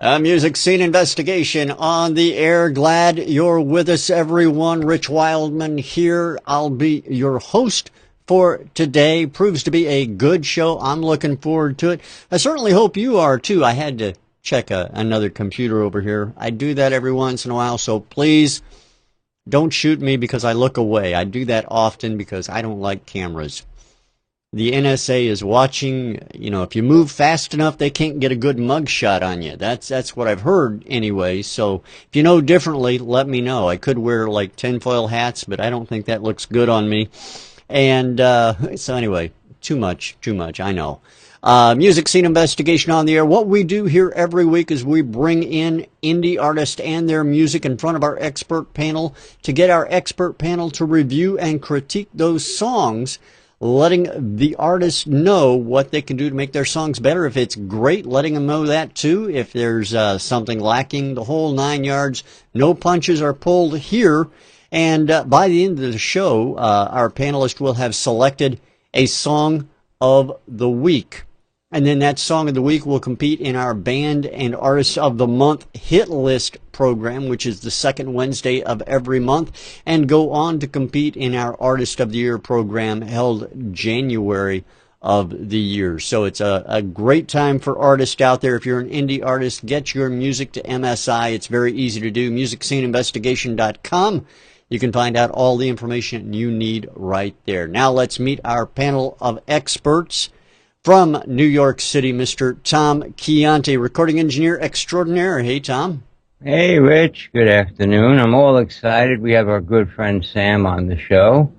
A music scene investigation on the air. Glad you're with us, everyone. Rich Wildman here. I'll be your host for today. Proves to be a good show. I'm looking forward to it. I certainly hope you are too. I had to check another computer over here. I do that every once in a while, so please don't shoot me because I look away. I do that often because I don't like cameras. The NSA is watching. You know, if you move fast enough, they can't get a good mug shot on you. That's what I've heard anyway. So if you know differently, let me know. I could wear like tinfoil hats, but I don't think that looks good on me. And so anyway, too much, I know. Music scene investigation on the air. What we do here every week is we bring in indie artists and their music in front of our expert panel to get our expert panel to review and critique those songs, letting the artists know what they can do to make their songs better. If it's great, letting them know that too. If there's something lacking, the whole 9 yards. No punches are pulled here. And by the end of the show, our panelists will have selected a song of the week. And then that song of the week will compete in our Band and Artist of the Month hit list program, which is the second Wednesday of every month, and go on to compete in our Artist of the Year program held January of the year. So it's a great time for artists out there. If you're an indie artist, get your music to MSI. It's very easy to do. MusicSceneInvestigation.com. You can find out all the information you need right there. Now let's meet our panel of experts. From New York City, Mr. Tom Cymande, recording engineer extraordinaire. Hey, Tom. Hey, Rich. Good afternoon. I'm all excited. We have our good friend Sam on the show.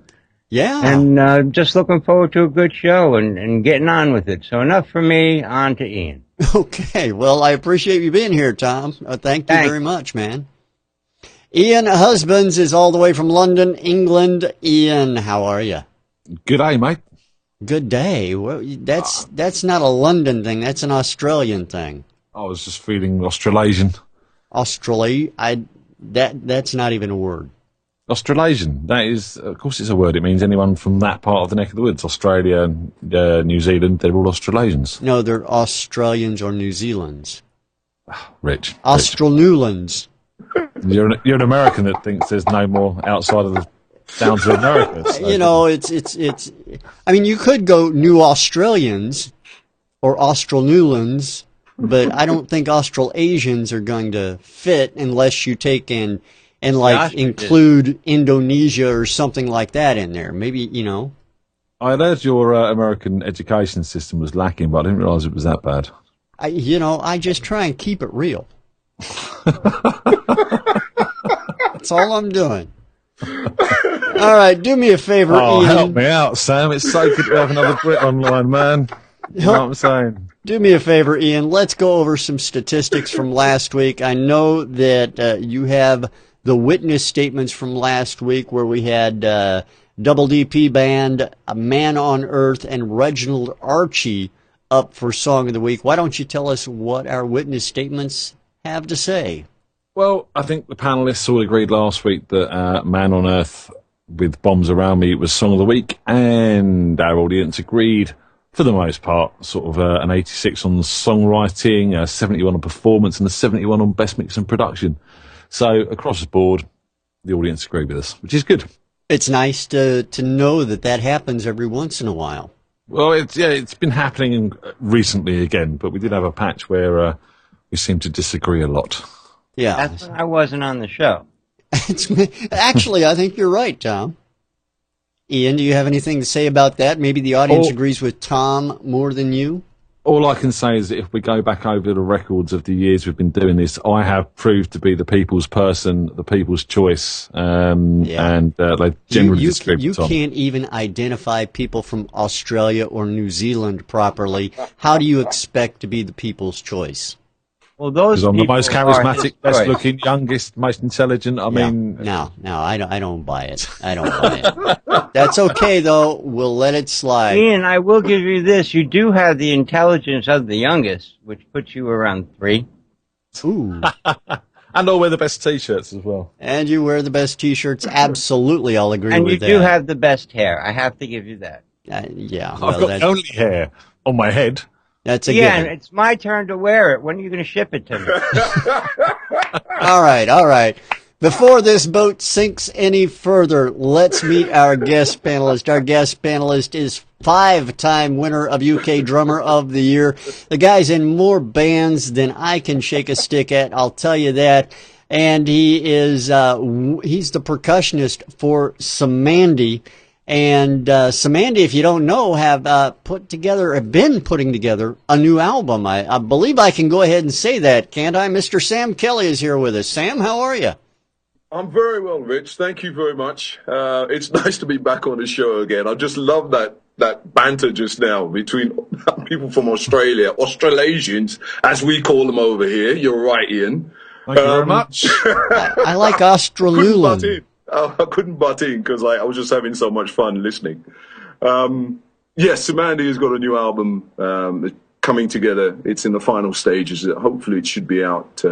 Yeah. And just looking forward to a good show and getting on with it. So enough for me, on to Ian. Okay. Well, I appreciate you being here, Tom. Thank you very much, man. Ian Husbands is all the way from London, England. Ian, how are you? Good day, mate. Good day. Well, that's not a London thing. That's an Australian thing. I was just feeling Australasian. That's not even a word. Australasian. That is, of course, it's a word. It means anyone from that part of the neck of the woods. Australia, New Zealand. They're all Australasians. No, they're Australians or New Zealands. Rich. Australnewlands. You're an American that thinks there's no more outside of the down to America. So. You know, it's. I mean, you could go New Australians or Australnewlands, but I don't think Australasians are going to fit unless you take and include Indonesia or something like that in there. Maybe, you know. I heard your American education system was lacking, but I didn't realise it was that bad. I just try and keep it real. That's all I'm doing. All right, do me a favor, Ian. Help me out, Sam. It's so good to have another Brit online, man. You know what I'm saying? Do me a favor, Ian. Let's go over some statistics from last week. I know that you have the witness statements from last week where we had Double DP Band, A Man on Earth, and Reginald Archie up for Song of the Week. Why don't you tell us what our witness statements have to say? Well, I think the panelists all agreed last week that Man on Earth with Bombs Around Me was Song of the Week, and our audience agreed, for the most part, sort of an 86 on songwriting, a 71 on performance, and a 71 on best mix and production. So across the board, the audience agreed with us, which is good. It's nice to know that happens every once in a while. Well, it's been happening recently again, but we did have a patch where we seemed to disagree a lot. Yeah, that's when I wasn't on the show. Actually, I think you're right, Tom. Ian, do you have anything to say about that? Maybe the audience agrees with Tom more than you? All I can say is that if we go back over the records of the years we've been doing this, I have proved to be the people's person, the people's choice, and they generally disagree with Tom. You can't even identify people from Australia or New Zealand properly. How do you expect to be the people's choice? Well, those I'm the most charismatic, best choice. looking, youngest, most intelligent. No, I don't buy it. I don't buy it. That's okay, though. We'll let it slide. Ian, I will give you this. You do have the intelligence of the youngest, which puts you around 3. Ooh. And I'll wear the best T-shirts as well. And you wear the best T-shirts. Absolutely, I'll agree with that. And you do have the best hair. I have to give you that. Yeah. I've got only hair on my head. That's a Yeah, given. and it's my turn to wear it. When are you going to ship it to me? All right. Before this boat sinks any further, let's meet our guest panelist. Our guest panelist is 5-time winner of UK Drummer of the Year. The guy's in more bands than I can shake a stick at, I'll tell you that. And he's the percussionist for Cymande. And Cymande, if you don't know, have been putting together a new album. I believe I can go ahead and say that, can't I? Mr. Sam Kelly is here with us. Sam, how are you? I'm very well, Rich. Thank you very much. It's nice to be back on the show again. I just love that banter just now between people from Australia, Australasians, as we call them over here. You're right, Ian. Thank you very much. I like Australalulan. I couldn't butt in because I was just having so much fun listening. Yes, Cymande has got a new album coming together. It's in the final stages. Hopefully it should be out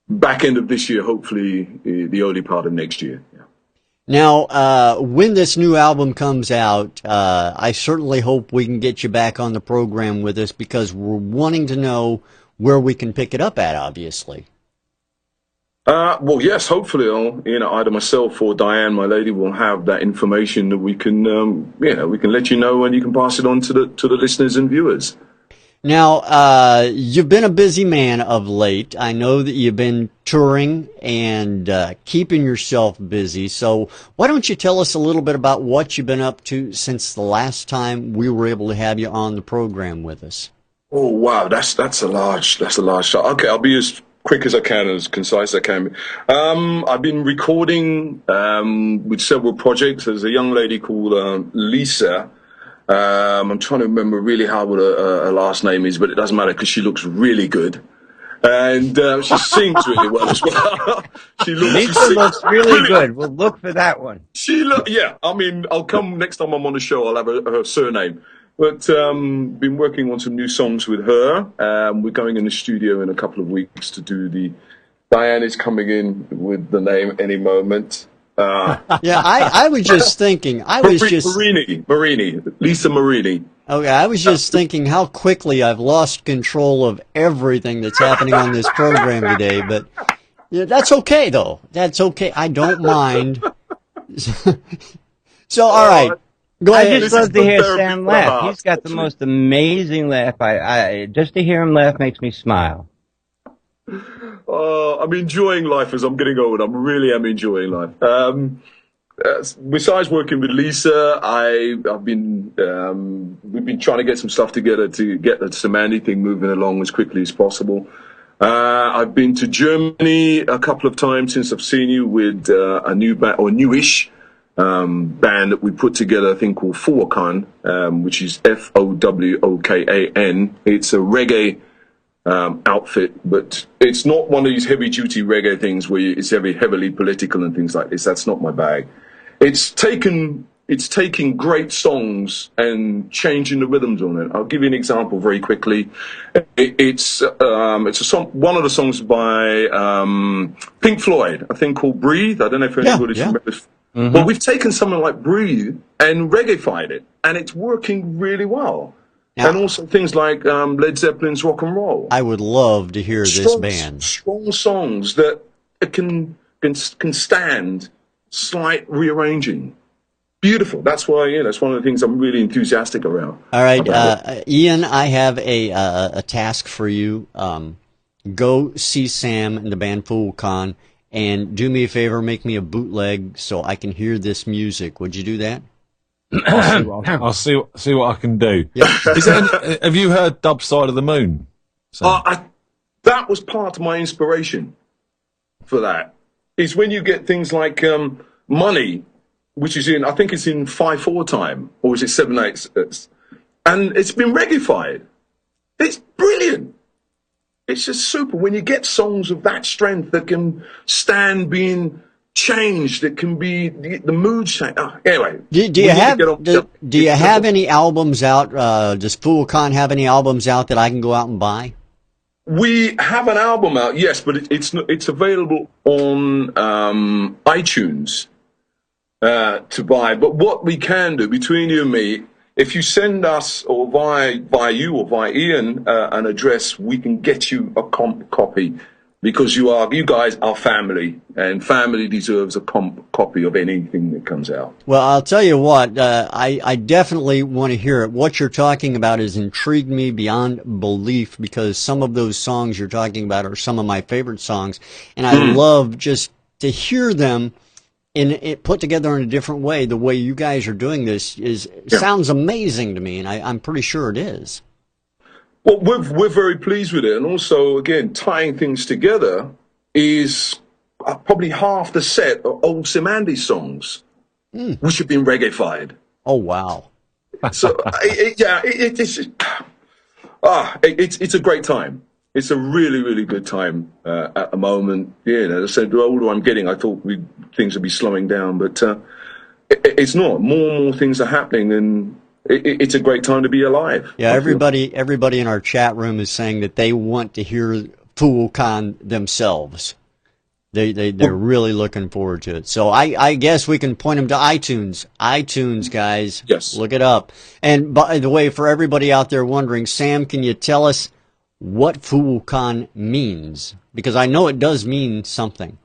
back end of this year, hopefully the early part of next year. Yeah. Now, when this new album comes out, I certainly hope we can get you back on the program with us because we're wanting to know where we can pick it up at, obviously. Well, yes, hopefully either myself or Diane, my lady, will have that information that we can, we can let you know and you can pass it on to the listeners and viewers. Now, you've been a busy man of late. I know that you've been touring and keeping yourself busy. So why don't you tell us a little bit about what you've been up to since the last time we were able to have you on the program with us? Oh, wow, that's a large shot. Okay, I'll be as quick as I can, as concise as I can. I've been recording with several projects. There's a young lady called Lisa. I'm trying to remember really how what her last name is, but it doesn't matter because she looks really good. And she sings really well as well. Lisa looks really good. We'll look for that one. Yeah. I mean, I'll come next time I'm on the show. I'll have her surname. But been working on some new songs with her. We're going in the studio in a couple of weeks to do the. Diane is coming in with the name any moment. Yeah, I was just thinking. Marini, Lisa Marini. Okay, I was just thinking how quickly I've lost control of everything that's happening on this program today. But yeah, that's okay, though. That's okay. I don't mind. So, all right. Go ahead. I just love to hear Sam laugh. He's got the most amazing laugh. I just to hear him laugh makes me smile. I'm enjoying life as I'm getting old. I really am enjoying life. Besides working with Lisa, we've been trying to get some stuff together to get the Cymande thing moving along as quickly as possible. I've been to Germany a couple of times since I've seen you with a new band, or newish band that we put together, I think called Fowokan, which is Fowokan. It's a reggae outfit, but it's not one of these heavy-duty reggae things where it's heavily political and things like this. That's not my bag. It's taking great songs and changing the rhythms on it. I'll give you an example very quickly. It's a song, one of the songs by Pink Floyd, I think called "Breathe." I don't know if anybody's remembers. Mm-hmm. Well, we've taken something like "Breathe" and reggae-fied it, and it's working really well. Now, and also things like Led Zeppelin's Rock and Roll. I would love to hear this band. Strong songs that can stand slight rearranging. Beautiful. That's why, that's one of the things I'm really enthusiastic around. All right, Ian, I have a task for you. Go see Sam and the band Fowokan, and do me a favor, make me a bootleg so I can hear this music. Would you do that? I'll see what I can do. Yeah. Have you heard Dub Side of the Moon? That was part of my inspiration for that. Is when you get things like Money, which is I think it's in 5/4 time, or is it 7/8? And it's been reggae-fied. It's brilliant. It's just super. When you get songs of that strength that can stand being changed, it can be the mood change. Anyway, do you have any albums out? Does Fowokan have any albums out that I can go out and buy? We have an album out, yes, but it's available on iTunes to buy. But what we can do between you and me if you send us or via you or via Ian an address, we can get you a copy, because you guys are family, and family deserves a copy of anything that comes out. Well, I'll tell you what, I definitely want to hear it. What you're talking about has intrigued me beyond belief, because some of those songs you're talking about are some of my favorite songs, and I love just to hear them it put together in a different way. The way you guys are doing this sounds amazing to me, and I'm pretty sure it is. Well, we're very pleased with it, and also, again, tying things together is probably half the set of old Cymande songs, which have been reggae-fied. Oh, wow. So, it's a great time. It's a really, really good time at the moment. Yeah, as I said, the older I'm getting, I thought things would be slowing down, but it's not. More and more things are happening, and it's a great time to be alive. Yeah, everybody in our chat room is saying that they want to hear Fuwokan themselves. They're really looking forward to it. So I guess we can point them to iTunes. iTunes, guys. Yes. Look it up. And by the way, for everybody out there wondering, Sam, can you tell us what Fuwokan means? Because I know it does mean something.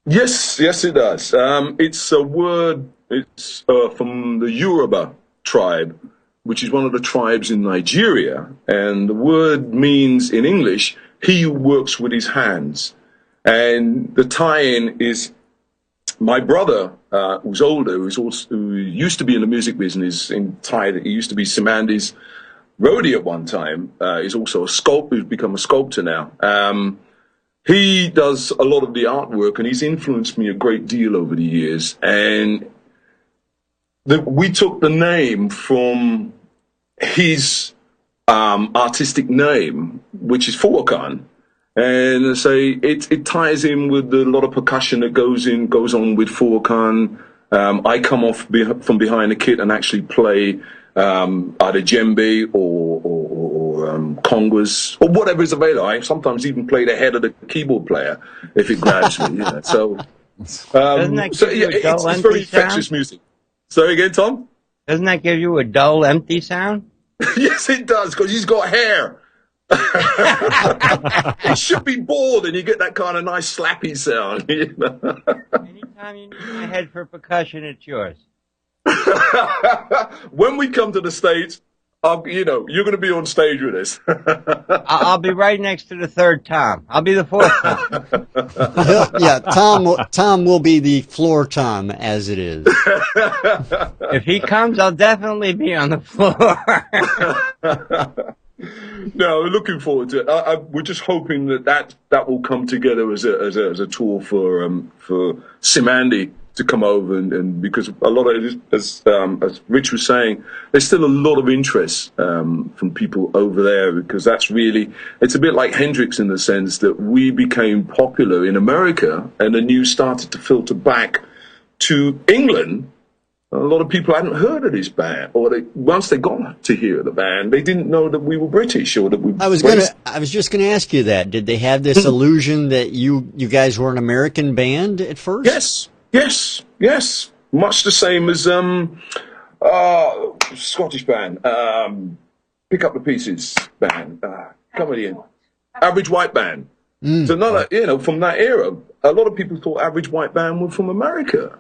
Yes, it does. It's a word. It's from the Yoruba tribe, which is one of the tribes in Nigeria. And the word means, in English, he who works with his hands. And the tie-in is my brother, who's older, who used to be in the music business in Thai. He used to be Cymande's roadie at one time. He's also a sculptor, who's become a sculptor now. He does a lot of the artwork, and he's influenced me a great deal over the years. And we took the name from his artistic name, which is Fuwokan. And say it ties in with a lot of percussion that goes on with Fuwokan. I come off from behind the kit and actually play either djembe or congas or whatever is available. I sometimes even play the head of the keyboard player if it grabs me. Yeah. So, it's very infectious music. Sorry again, Tom? Doesn't that give you a dull, empty sound? Yes, it does, because he's got hair. It should be bald, and you get that kind of nice slappy sound. You know? Anytime you need my head for percussion, it's yours. When we come to the States, you're going to be on stage with us. I'll be right next to the third Tom. I'll be the fourth Tom. Yeah, Tom will be the floor Tom, as it is. If he comes, I'll definitely be on the floor. No, we're looking forward to it. We're just hoping that will come together as a tour for Cymande to come over, and because a lot of it, as Rich was saying, there's still a lot of interest from people over there, because it's a bit like Hendrix in the sense that we became popular in America, and the news started to filter back to England. A lot of people hadn't heard of this band, or once they got to hear the band, they didn't know that we were British or that we. I was just gonna ask you that. Did they have this illusion that you guys were an American band at first? Yes. Much the same as Scottish band, Pick Up the Pieces band, coming in, Average White Band. So from that era, a lot of people thought Average White Band were from America.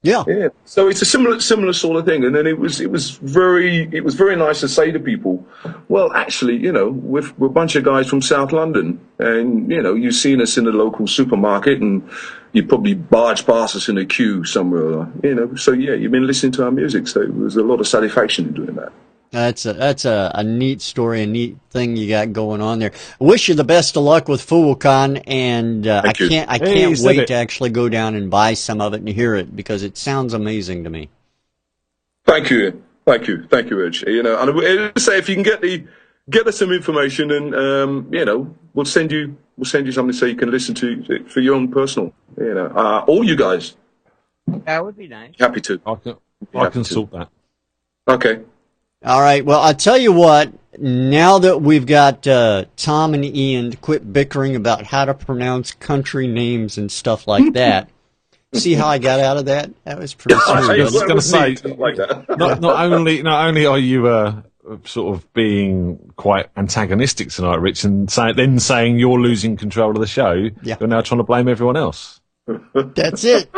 Yeah. So it's a similar sort of thing, and then it was very nice to say to people, well, actually, we're a bunch of guys from South London, and you've seen us in the local supermarket, and you probably barged past us in a queue somewhere, So yeah, you've been listening to our music, so there's a lot of satisfaction in doing that. That's a neat story, a neat thing you got going on there. I wish you the best of luck with Fuwokan, and I can't wait to actually go down and buy some of it and hear it, because it sounds amazing to me. Thank you, Rich. And I say, if you can get us some information, and we'll send you something so you can listen to for your own personal, all you guys. That would be nice. Happy to. I can sort that. Okay. All right. Well, I'll tell you what. Now that we've got Tom and Ian to quit bickering about how to pronounce country names and stuff like that, See how I got out of that? That was pretty I smooth. was going to say, like that. not only are you sort of being quite antagonistic tonight, Rich, and then saying you're losing control of the show, Yeah. you're now trying to blame everyone else. That's it.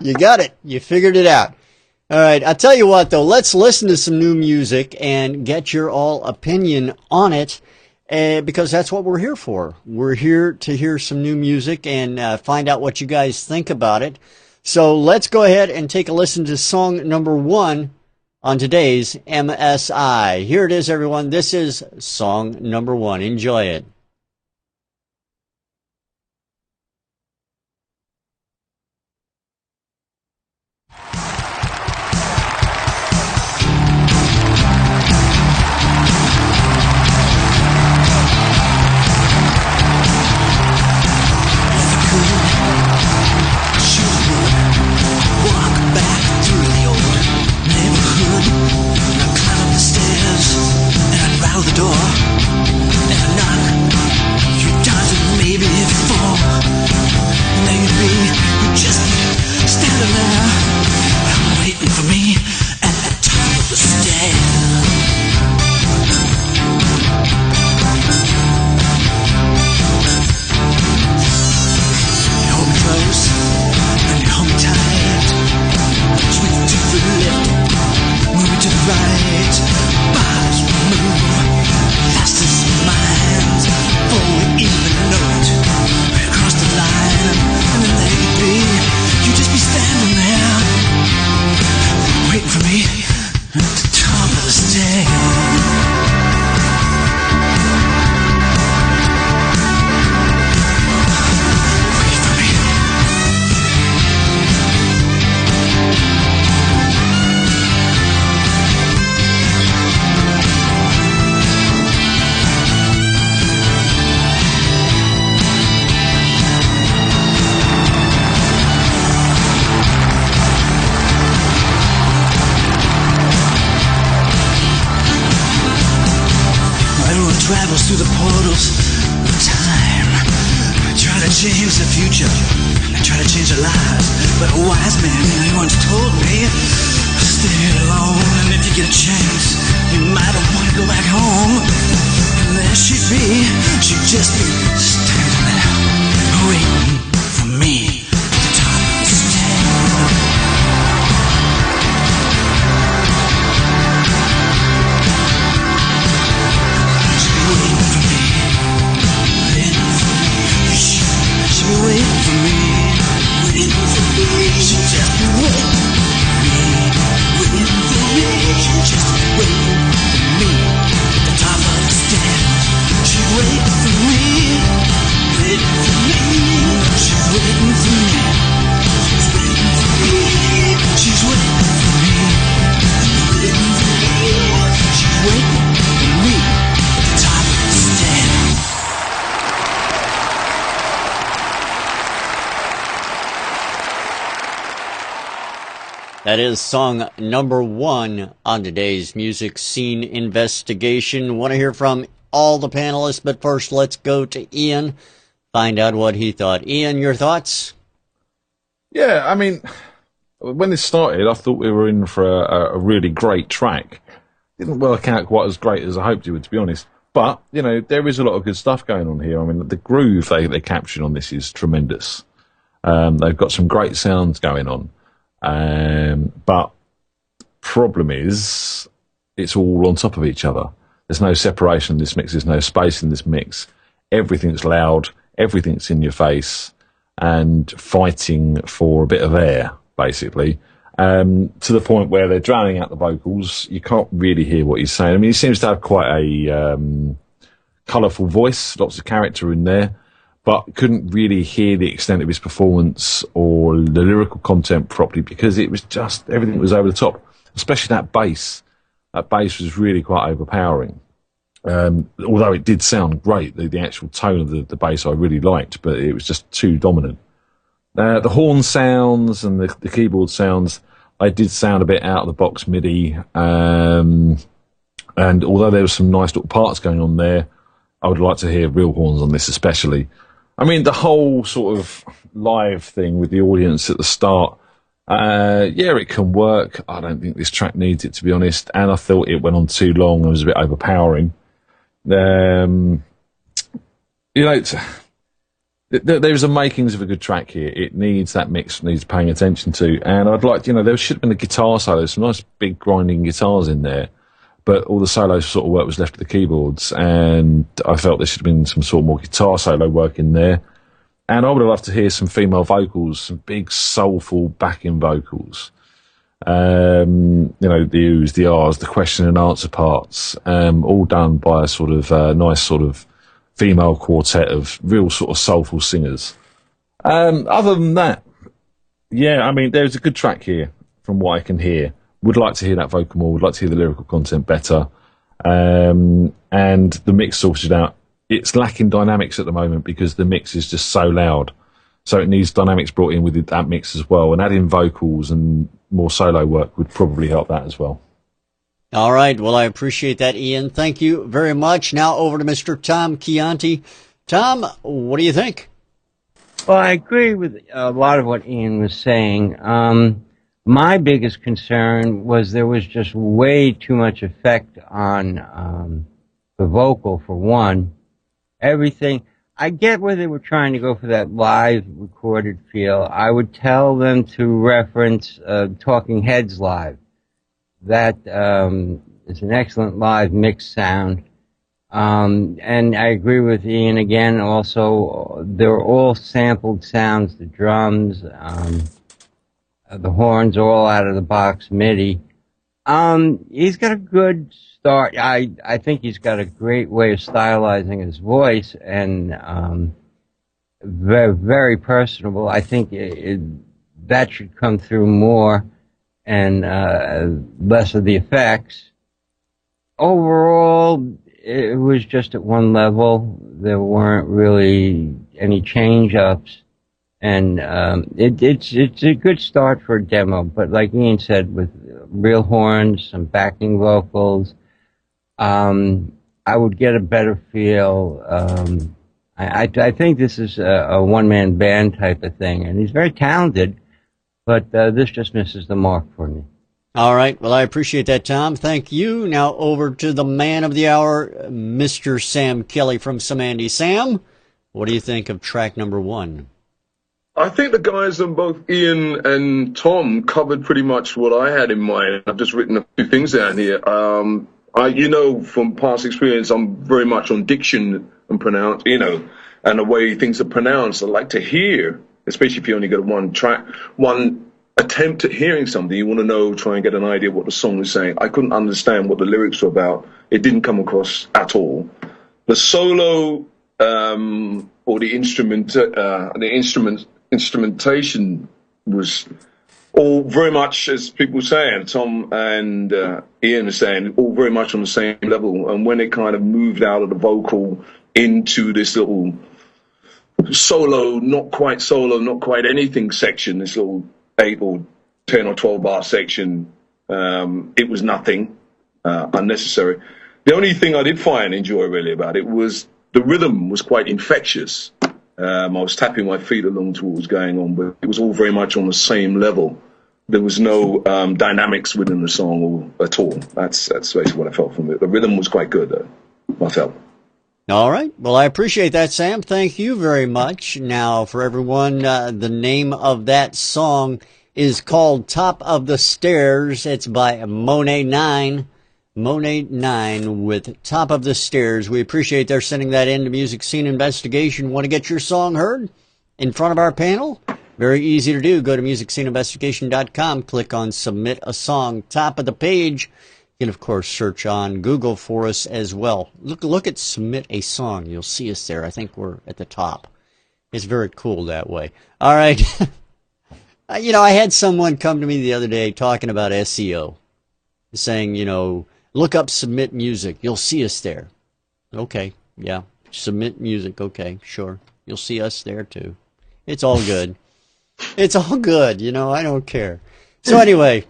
You got it. You figured it out. All right. I'll tell you what, though. Let's listen to some new music and get your all opinion on it, because that's what we're here for. We're here to hear some new music and find out what you guys think about it. So let's go ahead and take a listen to song number 1 on today's MSI. Here it is, everyone. This is song number 1. Enjoy it. The door and I knock 3 times and maybe 4. Maybe you just standing there waiting for me at the top of the stairs. You hold me close and you hold me tight. Swing to the left, move to the right. Bodies move fast as minds before we even know it. We cross the line and then maybe you just be standing there waiting for me at the top of the stairs. Travels through the portals of time. I try to change the future, I try to change their lives. But a wise man, he once told me, stay alone, and if you get a chance, you might want to go back home. And there she'd be, she'd just be standing there, waiting for me at the top of the stairs. Waiting for me, waiting for me. She just be waiting for me, waiting for me. She just be waiting for me at the top of the stairs. She's waiting for me, waiting for me. She's waiting for me, she's waiting for me. She's waiting for me, waiting for me. She's waiting for me at the top of the stairs. That is song number 1 on today's Music Scene Investigation. Want to hear from all the panelists, but first let's go to Ian, find out what he thought. Ian, your thoughts? Yeah, I mean, when this started, I thought we were in for a really great track. Didn't work out quite as great as I hoped it would, to be honest. But, you know, there is a lot of good stuff going on here. I mean, the groove they captured on this is tremendous. They've got some great sounds going on. But problem is, it's all on top of each other. There's no separation in this mix. There's no space in this mix. Everything's loud. Everything's in your face and fighting for a bit of air, basically, to the point where they're drowning out the vocals. You can't really hear what he's saying. I mean, he seems to have quite a colourful voice, lots of character in there, but couldn't really hear the extent of his performance or the lyrical content properly because it was just, everything was over the top, especially that bass. That bass was really quite overpowering. Although it did sound great, the actual tone of the bass I really liked, but it was just too dominant. The horn sounds and the keyboard sounds, they did sound a bit out of the box MIDI. And although there was some nice little parts going on there, I would like to hear real horns on this especially. I mean, the whole sort of live thing with the audience at the start, yeah, it can work. I don't think this track needs it, to be honest. And I thought it went on too long and was a bit overpowering. You know, there's a makings of a good track here. It needs that mix, needs paying attention to. And I'd like, there should have been a guitar solo, some nice big grinding guitars in there. But all the solo sort of work was left to the keyboards, and I felt there should have been some sort of more guitar solo work in there. And I would have loved to hear some female vocals, some big soulful backing vocals. The oohs, the ahs, the question and answer parts, all done by a sort of nice sort of female quartet of real sort of soulful singers. Other than that, yeah, I mean, there's a good track here from what I can hear. Would like to hear that vocal more, would like to hear the lyrical content better. And the mix sorted out. It's lacking dynamics at the moment because the mix is just so loud. So it needs dynamics brought in with that mix as well. And adding vocals and more solo work would probably help that as well. All right. Well, I appreciate that, Ian. Thank you very much. Now over to Mr. Tom Chianti. Tom, what do you think? Well, I agree with a lot of what Ian was saying. My biggest concern was there was just way too much effect on the vocal, for one. Everything. I get where they were trying to go for that live recorded feel. I would tell them to reference Talking Heads Live. That is an excellent live mix sound. And I agree with Ian again. Also, they're all sampled sounds, the drums, the horns are all out of the box MIDI. He's got a good start. I think he's got a great way of stylizing his voice, and very, very personable. I think that should come through more and less of the effects. Overall, it was just at one level. There weren't really any change-ups. And it's a good start for a demo, but like Ian said, with real horns, some backing vocals, I would get a better feel. I think this is a one-man band type of thing, and he's very talented, but this just misses the mark for me. All right. Well, I appreciate that, Tom. Thank you. Now over to the man of the hour, Mr. Sam Kelly from Cymande. Sam, what do you think of track number 1? I think the guys on both Ian and Tom covered pretty much what I had in mind. I've just written a few things down here. From past experience, I'm very much on diction and pronounce, and the way things are pronounced. I like to hear, especially if you only get one attempt at hearing something. You want to try and get an idea of what the song is saying. I couldn't understand what the lyrics were about. It didn't come across at all. The solo, or the instrumentation was all very much, as people say, and Tom and Ian are saying, all very much on the same level. And when it kind of moved out of the vocal into this little solo, not quite anything section, this little 8 or 10 or 12 bar section, it was nothing, unnecessary. The only thing I did find enjoy really about it was the rhythm was quite infectious. I was tapping my feet along to what was going on, but it was all very much on the same level. There was no dynamics within the song at all. That's basically what I felt from it. The rhythm was quite good, though, I felt. All right. Well, I appreciate that, Sam. Thank you very much. Now, for everyone, the name of that song is called Top of the Stairs. It's by Monet 9. Monet 9 with Top of the Stairs. We appreciate their sending that in to Music Scene Investigation. Want to get your song heard in front of our panel? Very easy to do. Go to MusicSceneInvestigation.com, click on Submit a Song. Top of the page. You can, of course, search on Google for us as well. Look at Submit a Song. You'll see us there. I think we're at the top. It's very cool that way. All right. I had someone come to me the other day talking about SEO, saying, look up Submit Music. You'll see us there. Okay, yeah. Submit Music. Okay, sure. You'll see us there, too. It's all good. It's all good. I don't care. So anyway,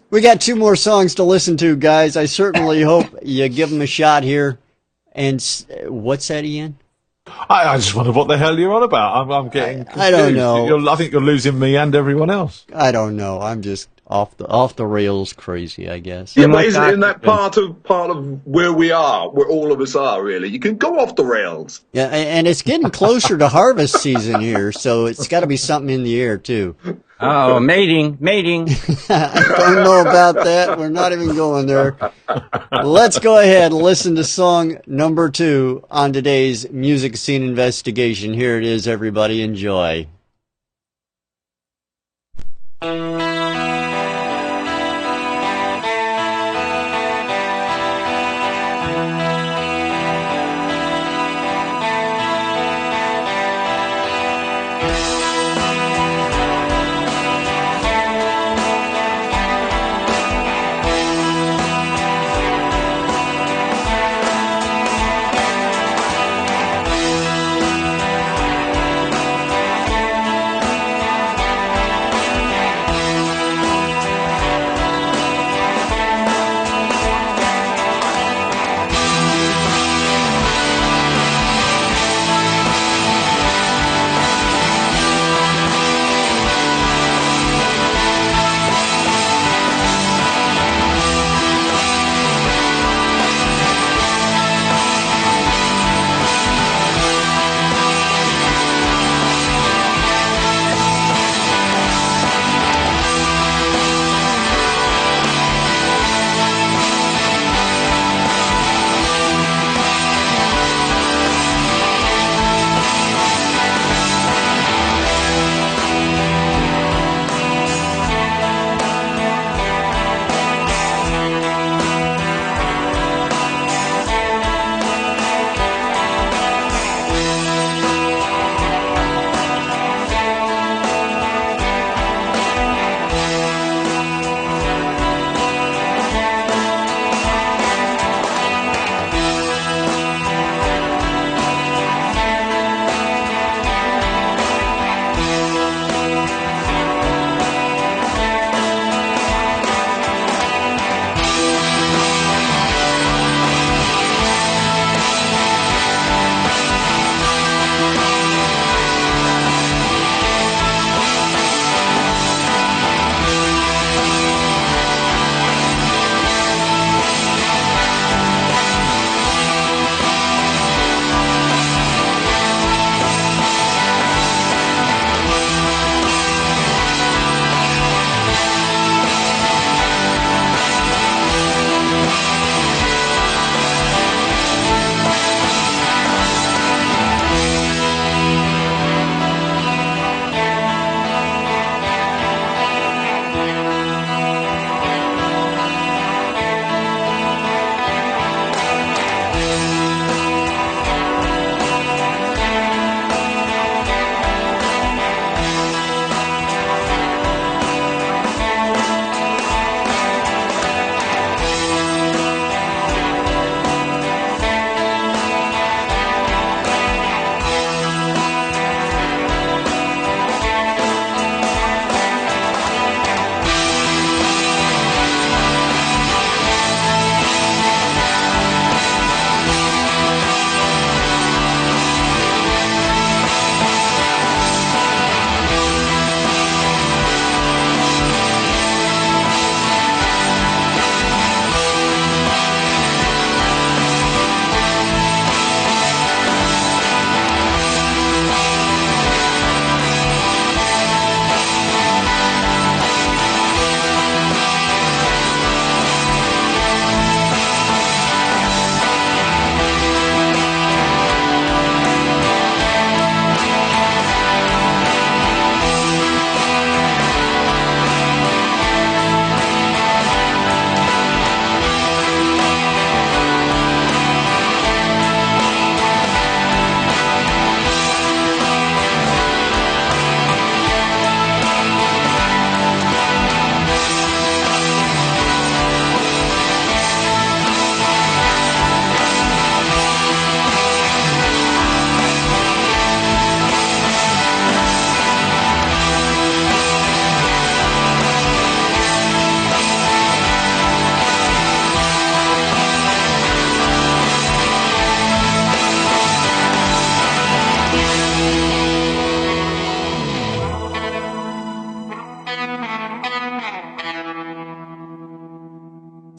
we got 2 more songs to listen to, guys. I certainly hope you give them a shot here. And what's that, Ian? I just wonder what the hell you're on about. I'm getting confused. I don't know. I think you're losing me and everyone else. I don't know. I'm just off the rails crazy, I guess. Yeah, And but what isn't that Dr. part of where we are, where all of us are, really? You can go off the rails. Yeah, and it's getting closer to harvest season here, so it's got to be something in the air too. Oh, mating. I don't know about that. We're not even going there. Let's go ahead and listen to song number 2 on today's music scene investigation. Here it is, everybody. Enjoy.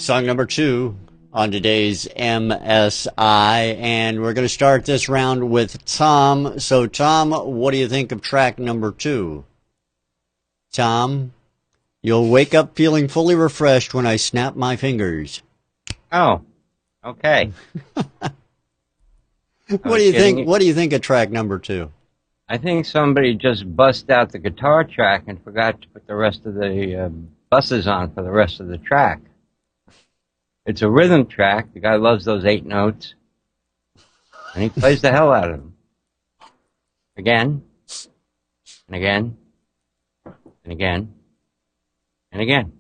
Song number 2 on today's MSI, and we're going to start this round with Tom. So, Tom, what do you think of track number 2? Tom, you'll wake up feeling fully refreshed when I snap my fingers. Oh, okay. What do you think? What do you think of track number 2? I think somebody just bust out the guitar track and forgot to put the rest of the buses on for the rest of the track. It's a rhythm track. The guy loves those 8 notes, and he plays the hell out of them. Again, and again, and again, and again.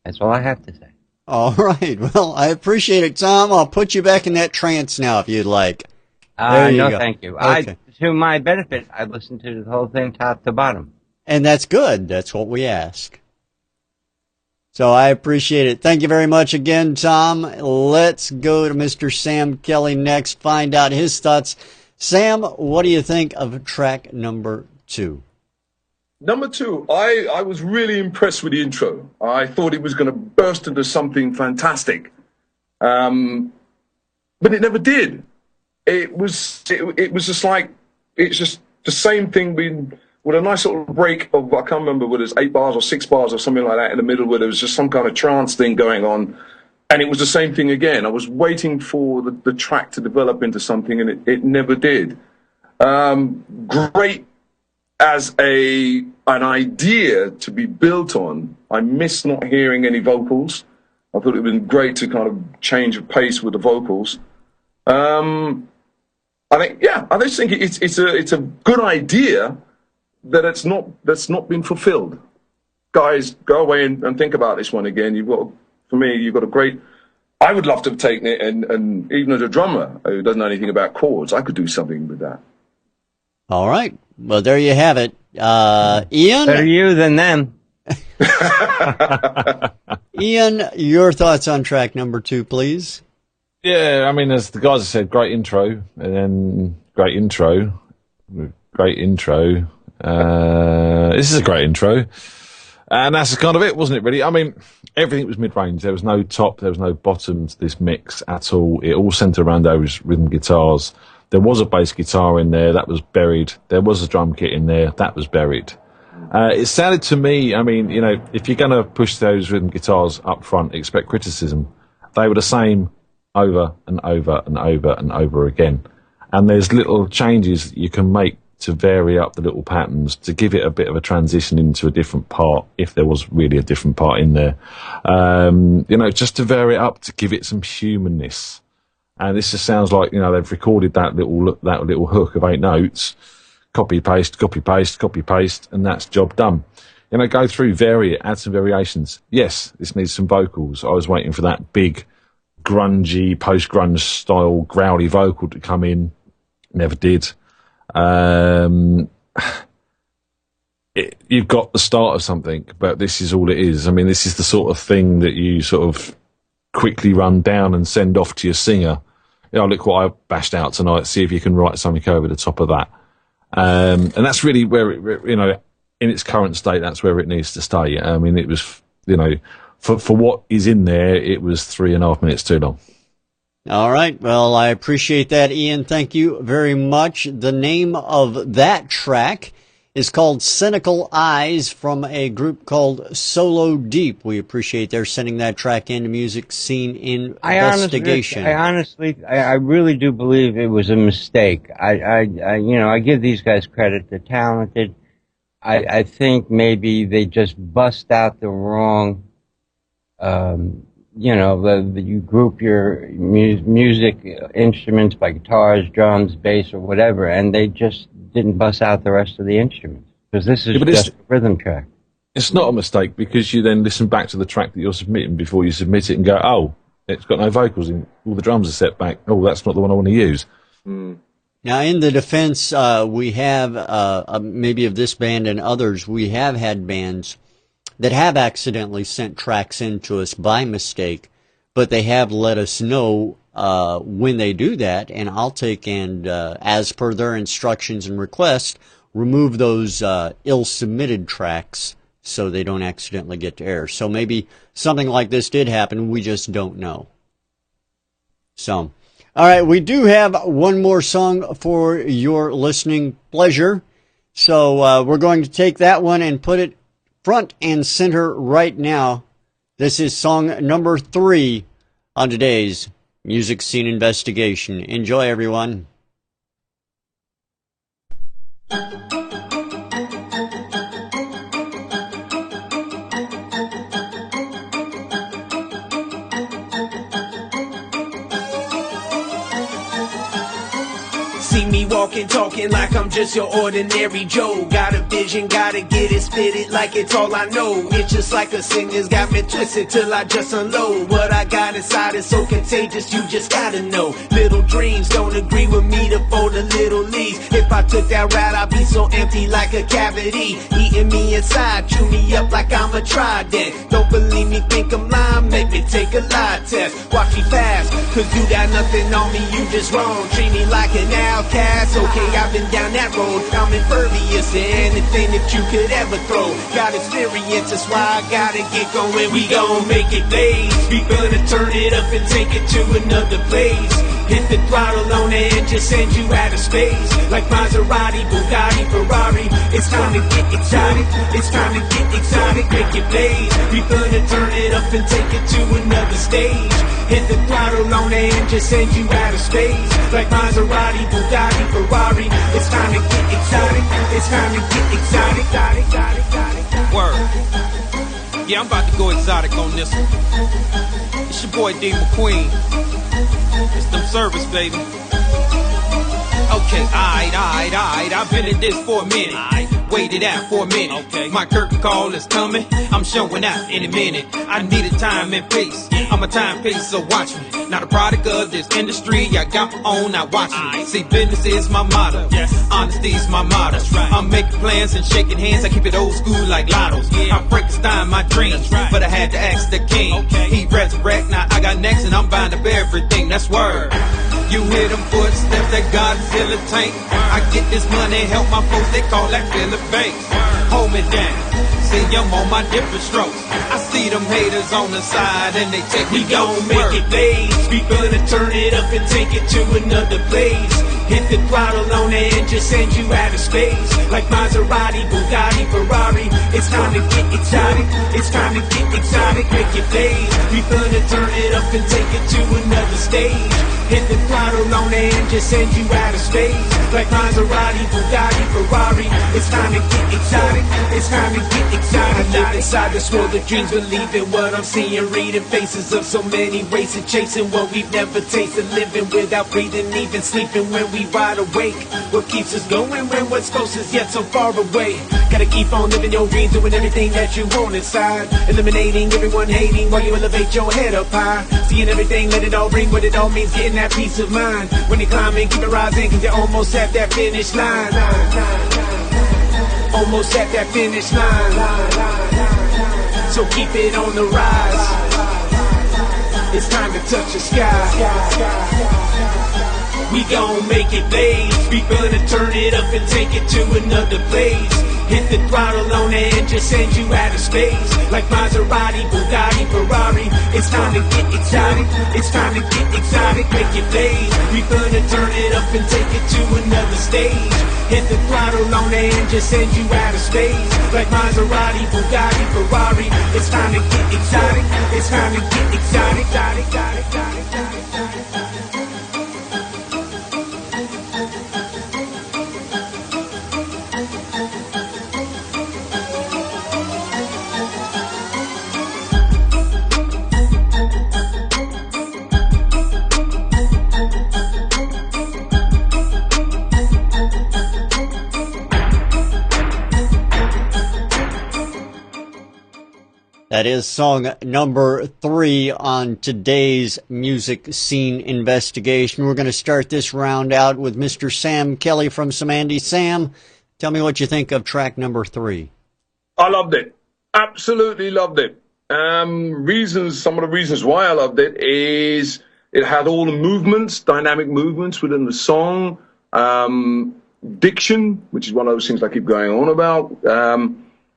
That's all I have to say. All right. Well, I appreciate it, Tom. I'll put you back in that trance now if you'd like. No, thank you. Okay. To my benefit, I listened to the whole thing top to bottom. And that's good. That's what we ask. So I appreciate it. Thank you very much again, Tom. Let's go to Mr. Sam Kelly next, find out his thoughts. Sam, what do you think of track number 2? Number 2, I was really impressed with the intro. I thought it was going to burst into something fantastic. But it never did. It was just like, it's just the same thing with a nice little break of, I can't remember whether it was 8 bars or 6 bars or something like that in the middle, where there was just some kind of trance thing going on. And it was the same thing again. I was waiting for the track to develop into something, and it never did. Great as an idea to be built on. I miss not hearing any vocals. I thought it would have been great to kind of change of pace with the vocals. I just think it's a good idea that's not been fulfilled. Guys, go away and think about this one again. You've got a great. I would love to have taken it, and even as a drummer who doesn't know anything about chords, I could do something with that. All right. Well, there you have it. Ian? Better you than them. Ian, your thoughts on track number 2, please. Yeah, I mean, as the guys have said, great intro, and then great intro. This is a great intro. And that's kind of it, wasn't it, really? I mean, everything was mid-range. There was no top, there was no bottom to this mix at all. It all centered around those rhythm guitars. There was a bass guitar in there, that was buried. There was a drum kit in there, that was buried. It sounded to me, I mean, you know, if you're going to push those rhythm guitars up front, expect criticism. They were the same over and over and over and over again. And there's little changes that you can make to vary up the little patterns to give it a bit of a transition into a different part, if there was really a different part in there. You know, just to vary it up, to give it some humanness. And this just sounds like, you know, they've recorded that little hook of 8 notes, copy, paste, copy, paste, copy, paste, and that's job done. You know, go through, vary it, add some variations. Yes, this needs some vocals. I was waiting for that big, grungy, post-grunge style, growly vocal to come in. Never did. You've got the start of something, but this is all it is. I mean, this is the sort of thing that you sort of quickly run down and send off to your singer. You know, look what I bashed out tonight. See if you can write something over the top of that. And that's really where it, you know, in its current state, that's where it needs to stay. I mean, it was, you know, for what is in there, it was 3.5 minutes too long. All right. Well, I appreciate that, Ian. Thank you very much. The name of that track is called Cynical Eyes, from a group called Solodeep. We appreciate their sending that track into Music Scene Investigation. I really do believe it was a mistake. I give these guys credit. They're talented. I think maybe they just bust out the wrong, you group your music instruments by guitars, drums, bass, or whatever, and they just didn't bust out the rest of the instruments, because this is just a rhythm track. It's not a mistake, because you then listen back to the track that you're submitting before you submit it and go, oh, it's got no vocals in, all the drums are set back, oh, that's not the one I want to use. Now, in the defense, we have, maybe of this band and others, we have had bands that have accidentally sent tracks in to us by mistake, but they have let us know when they do that, and I'll take and, as per their instructions and request, remove those ill-submitted tracks so they don't accidentally get to air. So maybe something like this did happen. We just don't know. So, all right, we do have one more song for your listening pleasure. So we're going to take that one and put it front and center right now. This is song number 3 on today's Music Scene Investigation. Enjoy, everyone. See me walking, talking like I'm just your ordinary Joe. Got a vision, gotta get it, spit it like it's all I know. It's just like a singer's got me twisted till I just unload. What I got inside is so contagious, you just gotta know. Little dreams don't agree with me to fold the little leaves. If I took that route, I'd be so empty like a cavity. Eating me inside, chew me up like I'm a trident. Don't believe me, think I'm lying, make me take a lie test. Watch me fast, cause you got nothing on me, you just wrong. Treat me like an outcast, okay, I've been down that road. I'm impervious to anything that you could ever throw. Got experience, that's why I gotta get going. We gon' make it blaze. We gonna turn it up and take it to another place. Hit the throttle on it and just send you out of space. Like Maserati, Bugatti, Ferrari. It's time to get exotic. It's time to get exotic. Make it blaze. We gonna turn it up and take it to another stage. Hit the throttle on it and just send you out of space. Like Maserati, Bugatti, Ferrari. It's time to get exotic. It's time to get exotic. Word. Yeah, I'm about to go exotic on this one. It's your boy D McQueen. It's them service, baby. Okay, alright. I've been in this for a minute. Waited out for a minute. Okay. My curtain call is coming. I'm showing out in a minute. I need a time and pace. I'm a time pace, so watch me. Not a product of this industry. I got my own, now watch me. See, business is my motto. Yes. Honesty is my motto. Right. I'm making plans and shaking hands. I keep it old school like lottos. Yeah. I'm Frankenstein my dreams, right. But I had to ask the king. Okay. He resurrect, now I got next and I'm bound to bear everything. That's word. You hear them footsteps, that Godzilla tank. I get this money, help my folks, they call that Philip Banks. Hold me down, see I'm on my different strokes. I see them haters on the side and they take me. We gon' make it blaze. We gonna turn it up and take it to another place. Hit the throttle on it and just send you out of space. Like Maserati, Bugatti, Ferrari. It's time to get exotic. It's time to get exotic. Make it blaze. We gonna turn it up and take it to another stage. Hit the throttle on it and just send you out of space. Like Maserati, Bugatti, Ferrari. It's time to get exotic. It's time to get exotic. I live inside this world of dreams, believing what I'm seeing, reading faces of so many races, chasing what we've never tasted, living without breathing, even sleeping when we ride awake. What keeps us going when what's close is yet so far away? Gotta keep on living your dreams, doing everything that you want inside, eliminating everyone hating while you elevate your head up high. Seeing everything, let it all bring what it all means, getting that peace of mind. When you're climbing, keep it rising, cause you're almost at that finish line. Almost at that finish line. So keep it on the rise. It's time to touch the sky. We gon' make it blaze. We gonna turn it up and take it to another place. Hit the throttle on it and just send you out of space. Like Maserati, Bugatti, Ferrari. It's time to get exotic. It's time to get exotic. Make it blaze. We gonna turn it up and take it to another stage. Hit the throttle on it and just send you out of space. Like Maserati, Bugatti, Ferrari. It's time to get exotic. It's time to get exotic. That is song number 3 on today's Music Scene Investigation. We're going to start this round out with Mr. Sam Kelly from Cymande. Sam, tell me what you think of track number 3. I loved it. Absolutely loved it. Some of the reasons why I loved it is it had all the movements, dynamic movements within the song, diction, which is one of those things I keep going on about.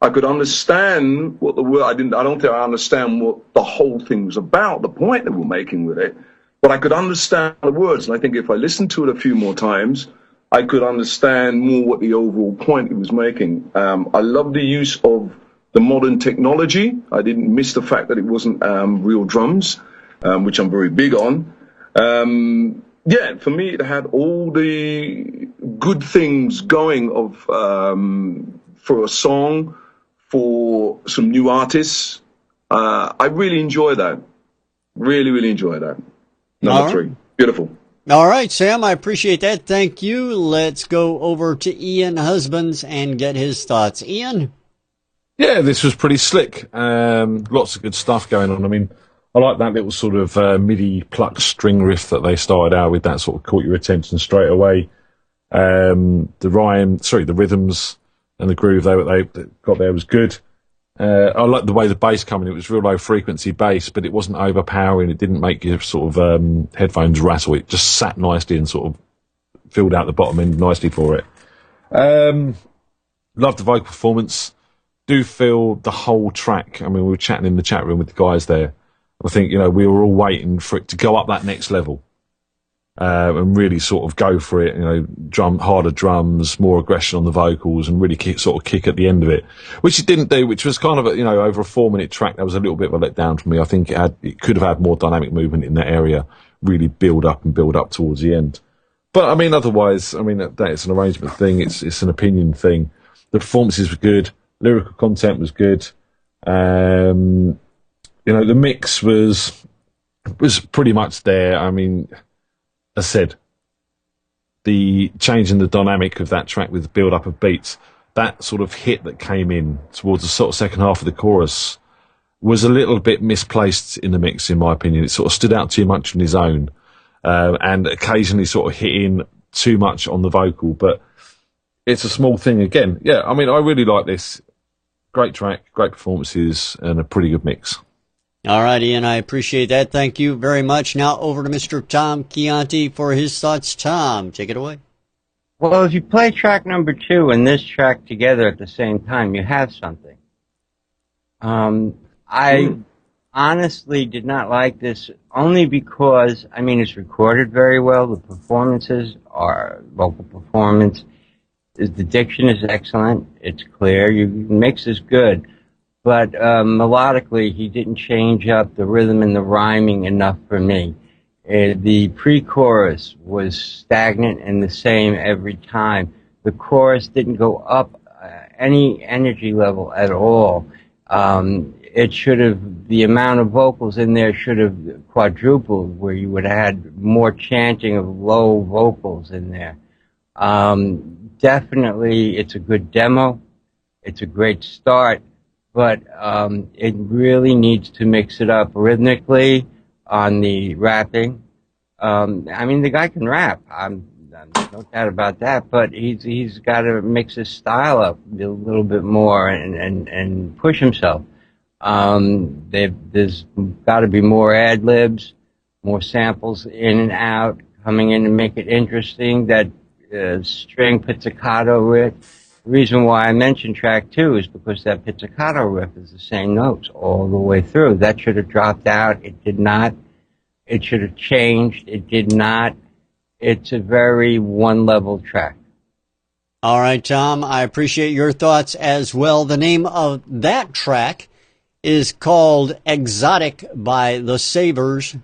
I could understand what the word. I don't think I understand what the whole thing was about, the point that we're making with it. But I could understand the words, and I think if I listened to it a few more times, I could understand more what the overall point it was making. I love the use of the modern technology. I didn't miss the fact that it wasn't real drums, which I'm very big on. Yeah, for me, it had all the good things going of for a song, for some new artists. I really enjoy that. Really enjoy that. Number 3. Beautiful. All right, Sam, I appreciate that. Thank you. Let's go over to Ian Husbands and get his thoughts. Ian? Yeah, this was pretty slick. Lots of good stuff going on. I mean, I like that little sort of MIDI pluck string riff that they started out with. That sort of caught your attention straight away. The rhythms and the groove they got there was good. I like the way the bass came in. It was real low frequency bass, but it wasn't overpowering. It didn't make your sort of headphones rattle. It just sat nicely and sort of filled out the bottom end nicely for it. Love the vocal performance. Do feel the whole track. I mean, we were chatting in the chat room with the guys there. I think, we were all waiting for it to go up that next level. And really sort of go for it, harder drums, more aggression on the vocals, and really kick at the end of it, which it didn't do, which was kind of, over a 4-minute track. That was a little bit of a letdown for me. I think it could have had more dynamic movement in that area, really build up towards the end. But I mean, otherwise, that it's an arrangement thing. It's an opinion thing. The performances were good. Lyrical content was good. The mix was pretty much there. I mean, as I said, the change in the dynamic of that track with the build-up of beats, that sort of hit that came in towards the sort of second half of the chorus was a little bit misplaced in the mix, in my opinion. It sort of stood out too much on his own, and occasionally sort of hit in too much on the vocal, but it's a small thing again. Yeah, I mean, I really like this. Great track, great performances, and a pretty good mix. All right, Ian, I appreciate that. Thank you very much. Now over to Mr. Tom Chianti for his thoughts. Tom, take it away. Well, if you play track number 2 and this track together at the same time, you have something. I honestly did not like this only because, it's recorded very well. The performances are vocal performance. The diction is excellent. It's clear. Your mix is good. But melodically, he didn't change up the rhythm and the rhyming enough for me. The pre-chorus was stagnant and the same every time. The chorus didn't go up any energy level at all. The amount of vocals in there should have quadrupled, where you would have had more chanting of low vocals in there. Definitely, it's a good demo. It's a great start. But it really needs to mix it up rhythmically on the rapping. The guy can rap. I'm no doubt about that. But he's got to mix his style up a little bit more and push himself. There's got to be more ad libs, more samples in and out coming in to make it interesting. That string pizzicato riff. The reason why I mentioned track 2 is because that pizzicato riff is the same notes all the way through. That should have dropped out. It did not. It should have changed. It did not. It's a very one-level track. All right, Tom, I appreciate your thoughts as well. The name of that track is called Exotic by the Thaservers.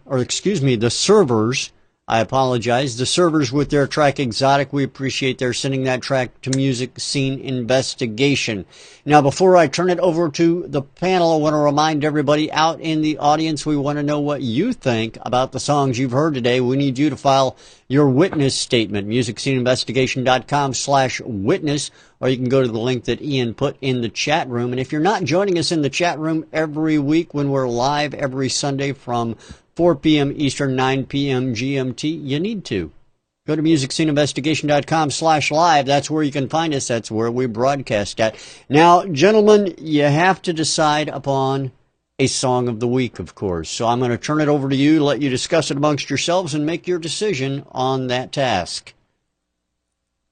I apologize. The Servers with their track Exotic. We appreciate their sending that track to Music Scene Investigation. Now, before I turn it over to the panel, I want to remind everybody out in the audience, we want to know what you think about the songs you've heard today. We need you to file your witness statement, musicsceneinvestigation.com/witness, or you can go to the link that Ian put in the chat room. And if you're not joining us in the chat room every week when we're live every Sunday from 4 p.m. Eastern, 9 p.m. GMT, you need to. Go to musicsceneinvestigation.com/live. That's where you can find us. That's where we broadcast at. Now, gentlemen, you have to decide upon a song of the week, of course. So I'm going to turn it over to you, let you discuss it amongst yourselves, and make your decision on that task.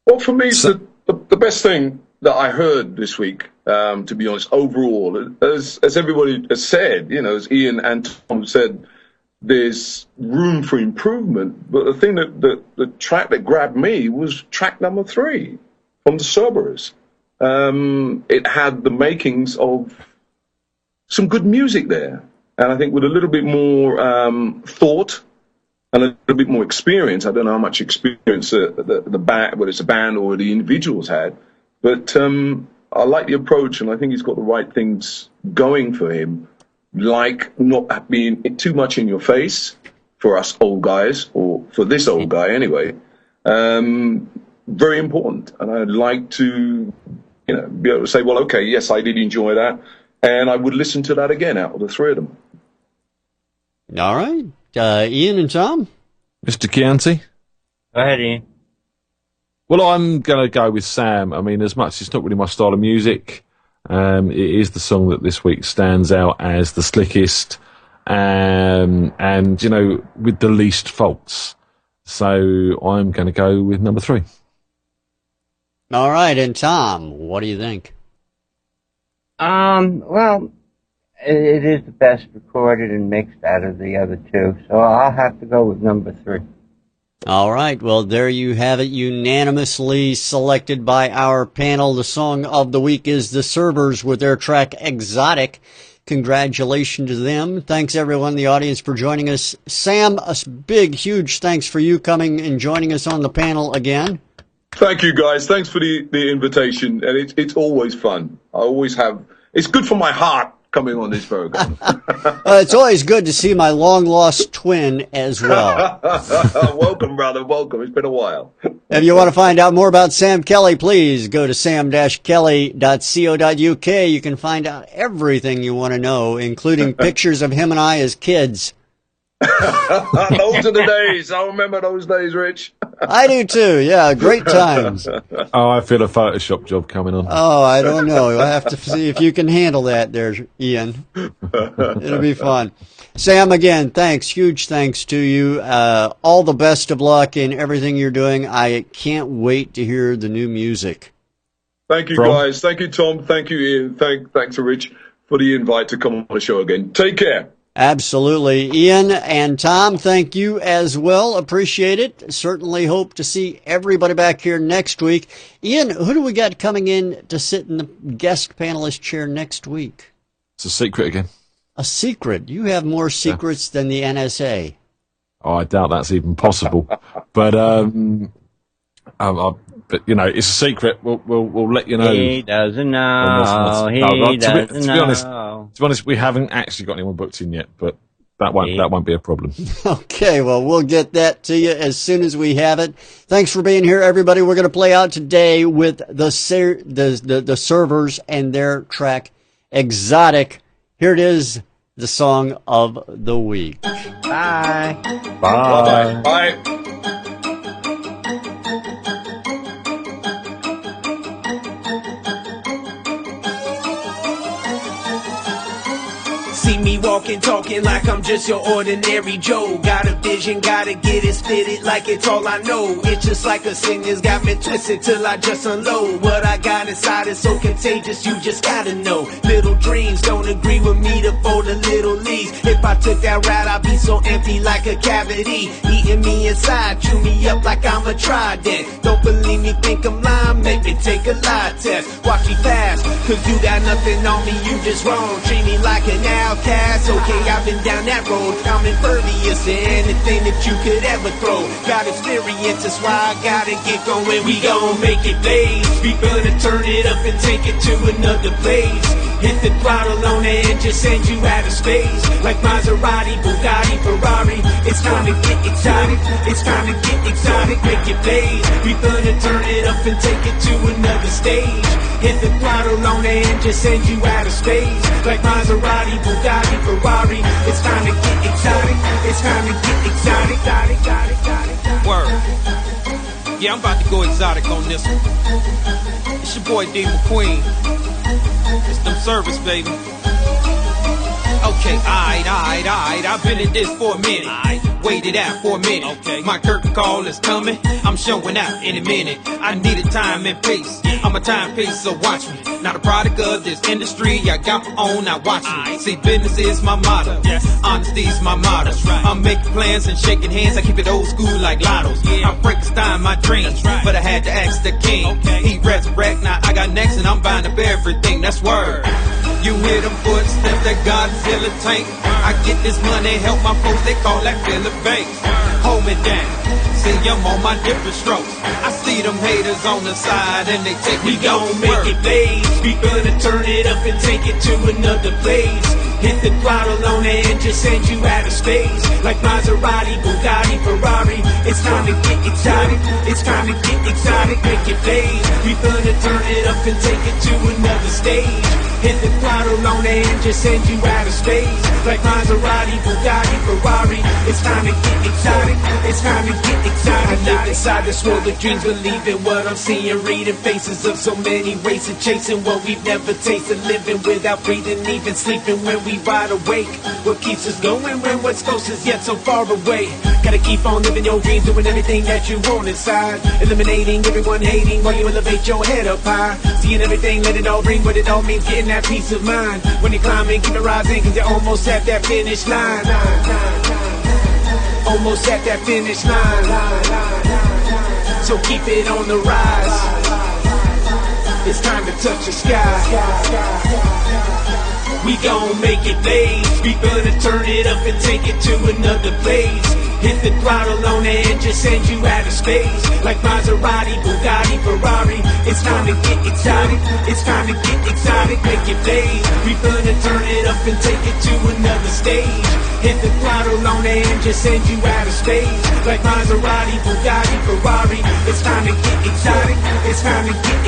Well, for me, the best thing that I heard this week To be honest, overall, as everybody has said, as Ian and Tom said, there's room for improvement. But the thing the track that grabbed me was track number 3 from the Thaservers. It had the makings of some good music there, and I think with a little bit more thought and a little bit more experience. I don't know how much experience the band, whether it's a band or the individuals had, but I like the approach, and I think he's got the right things going for him, like not being too much in your face for us old guys, or for this old guy anyway. Very important, and I'd like to, be able to say, well, okay, yes, I did enjoy that, and I would listen to that again out of the 3 of them. All right, Ian and Tom? Mr. Chianti? Go ahead, Ian. Well, I'm going to go with Sam. I mean, as much as it's not really my style of music, it is the song that this week stands out as the slickest, and, with the least faults. So I'm going to go with number 3. All right, and Tom, what do you think? Well, it is the best recorded and mixed out of the other 2, so I'll have to go with number 3. All right, well, there you have it, unanimously selected by our panel. The song of the week is The Thaservers with their track Exotic. Congratulations to them. Thanks, everyone in the audience, for joining us. Sam, a big, huge thanks for you coming and joining us on the panel again. Thank you, guys. Thanks for the invitation, and it's always fun. I always have. It's good for my heart coming on this program. It's always good to see my long-lost twin as well. Welcome, brother. Welcome. It's been a while. If you want to find out more about Sam Kelly, please go to sam-kelly.co.uk. You can find out everything you want to know, including pictures of him and I as kids. Those are the days. I remember those days, Rich. I do too. Yeah, great times. Oh, I feel a Photoshop job coming on. Oh, I don't know. I'll have to see if you can handle that there, Ian. It'll be fun. Sam, again, thanks. Huge thanks to you. All the best of luck in everything you're doing. I can't wait to hear the new music. Thank you, guys. Thank you, Tom. Thank you, Ian. Thanks to Rich for the invite to come on the show again. Take care. Absolutely. Ian and Tom, thank you as well. Appreciate it. Certainly hope to see everybody back here next week. Ian, who do we got coming in to sit in the guest panelist chair next week? It's a secret again. A secret? You have more secrets than the NSA. Oh, I doubt that's even possible. But it's a secret. We'll let you know. He doesn't know. He doesn't know. To be honest, we haven't actually got anyone booked in yet, but that won't be a problem. Okay, well, we'll get that to you as soon as we have it. Thanks for being here, everybody. We're going to play out today with the Thaservers and their track Exotic. Here it is, the song of the week. Bye. Bye. Bye. See me walking, talking like I'm just your ordinary Joe. Got a vision, gotta get it, spit it like it's all I know. It's just like a singer's got me twisted till I just unload. What I got inside is so contagious, you just gotta know. Little dreams don't agree with me to fold the little leaves. If I took that route, I'd be so empty like a cavity. Eating me inside, chew me up like I'm a trident. Don't believe me, think I'm lying, make me take a lie test. Watch me fast, cause you got nothing on me, you just wrong. Treat me like an outcast. Okay, I've been down that road. I'm impervious to anything that you could ever throw. Got experience, that's why I gotta get going. We gon' make it blaze. We gonna turn it up and take it to another place. Hit the throttle on the engine, send you out of space. Like Maserati, Bugatti, Ferrari. It's time to get exotic. It's time to get exotic. Make it blaze. We gonna turn it up and take it to another stage. Hit the throttle on the engine, send you out of space. Like Maserati, Bugatti, Ferrari. It's time to get exotic. It's time to get exotic. Word. Yeah, I'm about to go exotic on this one. It's your boy D McQueen. It's them service, baby. Okay, alright, I've been in this for a minute. Waited out for a minute. Okay. My curtain call is coming. I'm showing out in a minute. I needed time and pace. I'm a timepiece, so watch me. Not a product of this industry. I got my own, now watch me. See, business is my motto. Honesty's my motto. I'm making plans and shaking hands. I keep it old school like lottos. I'm Frankenstein, my dreams. But I had to ask the king. He resurrect, now I got next and I'm buying up everything. That's word. You hear them footsteps, that Godzilla tank. I get this money, help my folks, they call that Philip Banks. Hold me down, see I'm on my different strokes. I see them haters on the side and they take me gon' make it blaze. We gonna turn it up and take it to another place. Hit the throttle on the engine, send you out of space. Like Maserati, Bugatti, Ferrari. It's time to get exotic. It's time to get exotic, make it blaze. We gonna turn it up and take it to another stage. Hit the throttle on the engine, send you out of space. Like Maserati, Bugatti, Ferrari. It's time to get exotic. It's time to get exotic. I live inside this world of dreams, believing what I'm seeing, reading faces of so many races, chasing what we've never tasted, living without breathing, even sleeping when we ride awake. What keeps us going when what's close is yet so far away? Gotta keep on living your dreams, doing everything that you want inside, eliminating everyone hating while you elevate your head up high. Seeing everything, let it all ring, what it all means, getting that peace of mind. When you're climbing, keep it rising, cause you're almost at that finish line. Almost at that finish line. So keep it on the rise. It's time to touch the sky. We gon' make it blaze. We gonna turn it up and take it to another place. Hit the throttle on the engine, send you out of space. Like Maserati, Bugatti, Ferrari. It's time to get exotic. It's time to get exotic, make it blaze. We gonna turn it up and take it to another stage. Hit the throttle on the engine, send you out of space. Like Maserati, Bugatti, Ferrari. It's time to get exotic. It's time to get